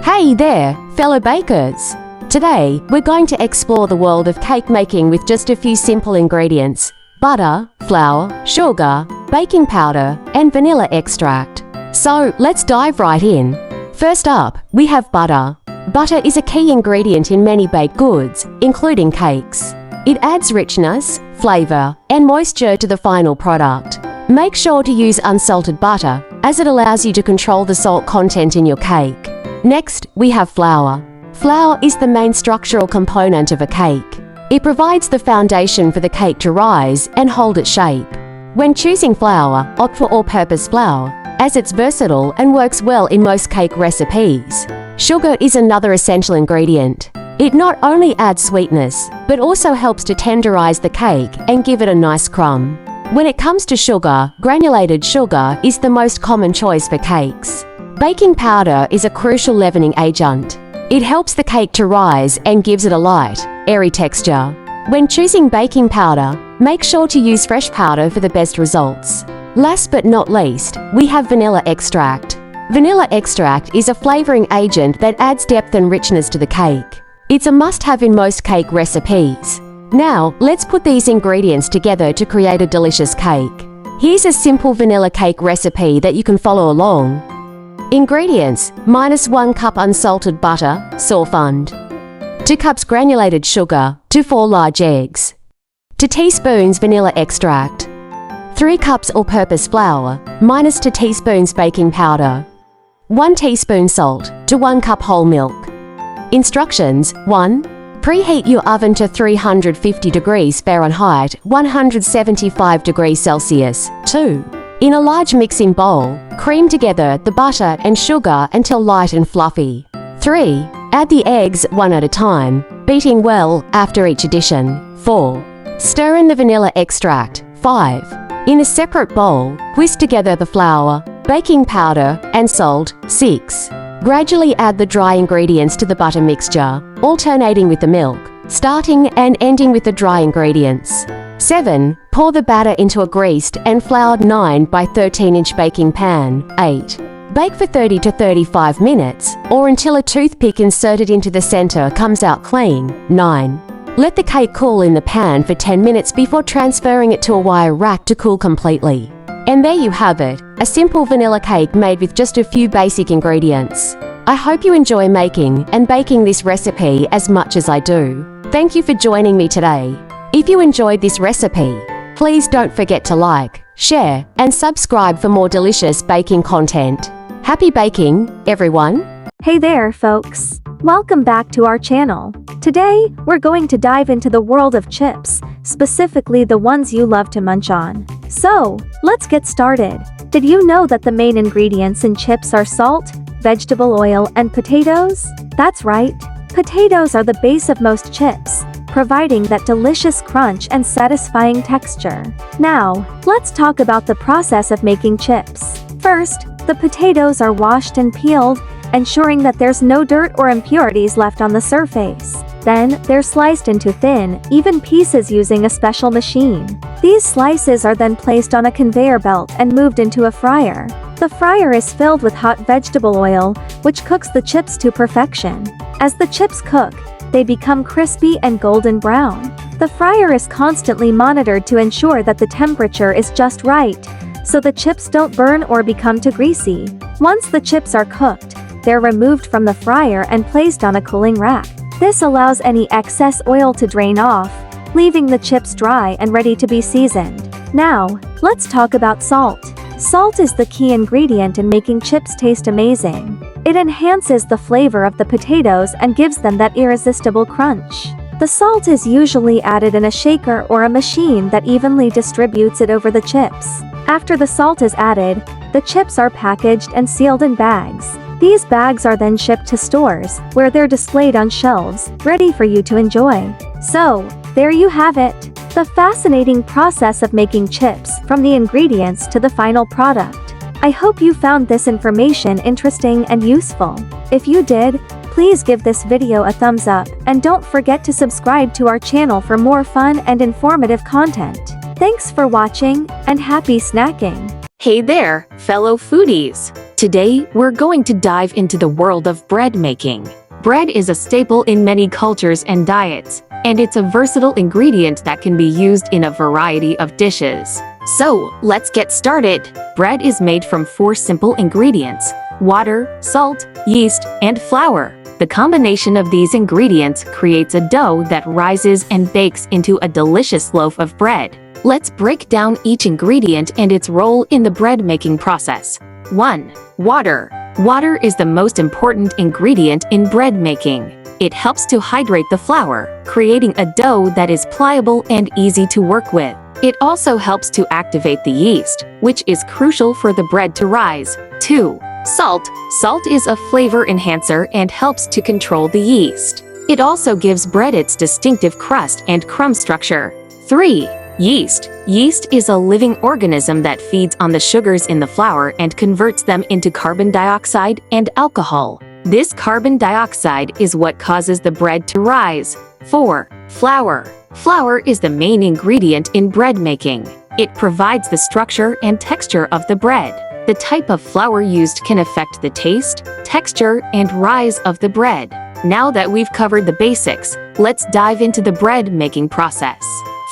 Hey there, fellow bakers! Today, we're going to explore the world of cake making with just a few simple ingredients: butter, flour, sugar, baking powder, and vanilla extract. So, let's dive right in. First up, we have butter. Butter is a key ingredient in many baked goods, including cakes. It adds richness, flavor, and moisture to the final product. Make sure to use unsalted butter, as it allows you to control the salt content in your cake. Next, we have flour. Flour is the main structural component of a cake. It provides the foundation for the cake to rise and hold its shape. When choosing flour, opt for all-purpose flour, as it's versatile and works well in most cake recipes. Sugar is another essential ingredient. It not only adds sweetness, but also helps to tenderize the cake and give it a nice crumb. When it comes to sugar, granulated sugar is the most common choice for cakes. Baking powder is a crucial leavening agent. It helps the cake to rise and gives it a light, airy texture. When choosing baking powder, make sure to use fresh powder for the best results. Last but not least, we have vanilla extract. Vanilla extract is a flavoring agent that adds depth and richness to the cake. It's a must-have in most cake recipes. Now, let's put these ingredients together to create a delicious cake. Here's a simple vanilla cake recipe that you can follow along. Ingredients: -1 cup unsalted butter, softened. 2 cups granulated sugar, to 4 large eggs. 2 teaspoons vanilla extract. 3 cups all-purpose flour, -2 teaspoons baking powder. 1 teaspoon salt, to 1 cup whole milk. Instructions: 1. Preheat your oven to 350 degrees Fahrenheit, 175 degrees Celsius. 2. In a large mixing bowl, cream together the butter and sugar until light and fluffy. 3. Add the eggs one at a time, beating well after each addition. 4. Stir in the vanilla extract. 5. In a separate bowl, whisk together the flour, baking powder, and salt. 6. Gradually add the dry ingredients to the butter mixture, alternating with the milk, starting and ending with the dry ingredients. 7. Pour the batter into a greased and floured 9 by 13-inch baking pan. 8. Bake for 30 to 35 minutes, or until a toothpick inserted into the center comes out clean. 9. Let the cake cool in the pan for 10 minutes before transferring it to a wire rack to cool completely. And there you have it, a simple vanilla cake made with just a few basic ingredients. I hope you enjoy making and baking this recipe as much as I do. Thank you for joining me today. If you enjoyed this recipe, please don't forget to like, share, and subscribe for more delicious baking content. Happy baking, everyone! Hey there, folks! Welcome back to our channel. Today, we're going to dive into the world of chips, specifically the ones you love to munch on. So, let's get started. Did you know that the main ingredients in chips are salt, vegetable oil, and potatoes? That's right. Potatoes are the base of most chips, providing that delicious crunch and satisfying texture. Now, let's talk about the process of making chips. First, the potatoes are washed and peeled, ensuring that there's no dirt or impurities left on the surface. Then, they're sliced into thin, even pieces using a special machine. These slices are then placed on a conveyor belt and moved into a fryer. The fryer is filled with hot vegetable oil, which cooks the chips to perfection. As the chips cook, they become crispy and golden brown. The fryer is constantly monitored to ensure that the temperature is just right, so the chips don't burn or become too greasy. Once the chips are cooked, they're removed from the fryer and placed on a cooling rack. This allows any excess oil to drain off, leaving the chips dry and ready to be seasoned. Now, let's talk about salt. Salt is the key ingredient in making chips taste amazing. It enhances the flavor of the potatoes and gives them that irresistible crunch. The salt is usually added in a shaker or a machine that evenly distributes it over the chips. After the salt is added, the chips are packaged and sealed in bags. These bags are then shipped to stores, where they're displayed on shelves, ready for you to enjoy. So, there you have it. The fascinating process of making chips, from the ingredients to the final product. I hope you found this information interesting and useful. If you did, please give this video a thumbs up, and don't forget to subscribe to our channel for more fun and informative content. Thanks for watching, and happy snacking! Hey there, fellow foodies! Today, we're going to dive into the world of bread making. Bread is a staple in many cultures and diets, and it's a versatile ingredient that can be used in a variety of dishes. So, let's get started. Bread is made from 4 simple ingredients: water, salt, yeast, and flour. The combination of these ingredients creates a dough that rises and bakes into a delicious loaf of bread. Let's break down each ingredient and its role in the bread-making process. 1. Water. Water is the most important ingredient in bread making. It helps to hydrate the flour, creating a dough that is pliable and easy to work with. It also helps to activate the yeast, which is crucial for the bread to rise. 2. Salt. Salt is a flavor enhancer and helps to control the yeast. It also gives bread its distinctive crust and crumb structure. 3. Yeast. Yeast is a living organism that feeds on the sugars in the flour and converts them into carbon dioxide and alcohol. This carbon dioxide is what causes the bread to rise. 4. Flour. Flour is the main ingredient in bread making. It provides the structure and texture of the bread. The type of flour used can affect the taste, texture, and rise of the bread. Now that we've covered the basics, let's dive into the bread making process.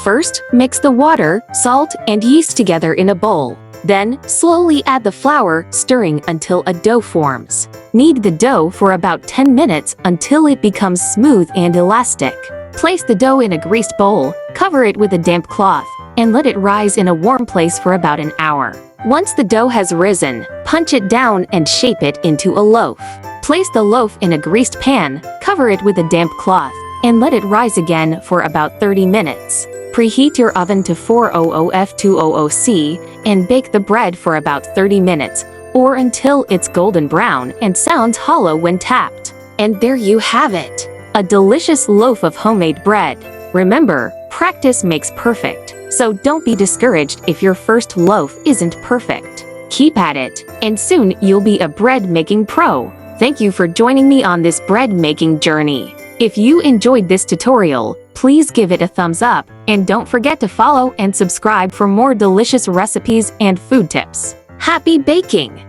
First, mix the water, salt, and yeast together in a bowl. Then, slowly add the flour, stirring until a dough forms. Knead the dough for about 10 minutes until it becomes smooth and elastic. Place the dough in a greased bowl, cover it with a damp cloth, and let it rise in a warm place for about an hour. Once the dough has risen, punch it down and shape it into a loaf. Place the loaf in a greased pan, cover it with a damp cloth, and let it rise again for about 30 minutes. Preheat your oven to 400 F200C and bake the bread for about 30 minutes, or until it's golden brown and sounds hollow when tapped. And there you have it! A delicious loaf of homemade bread. Remember, practice makes perfect, so don't be discouraged if your first loaf isn't perfect. Keep at it, and soon you'll be a bread-making pro. Thank you for joining me on this bread-making journey. If you enjoyed this tutorial, please give it a thumbs up, and don't forget to follow and subscribe for more delicious recipes and food tips. Happy baking!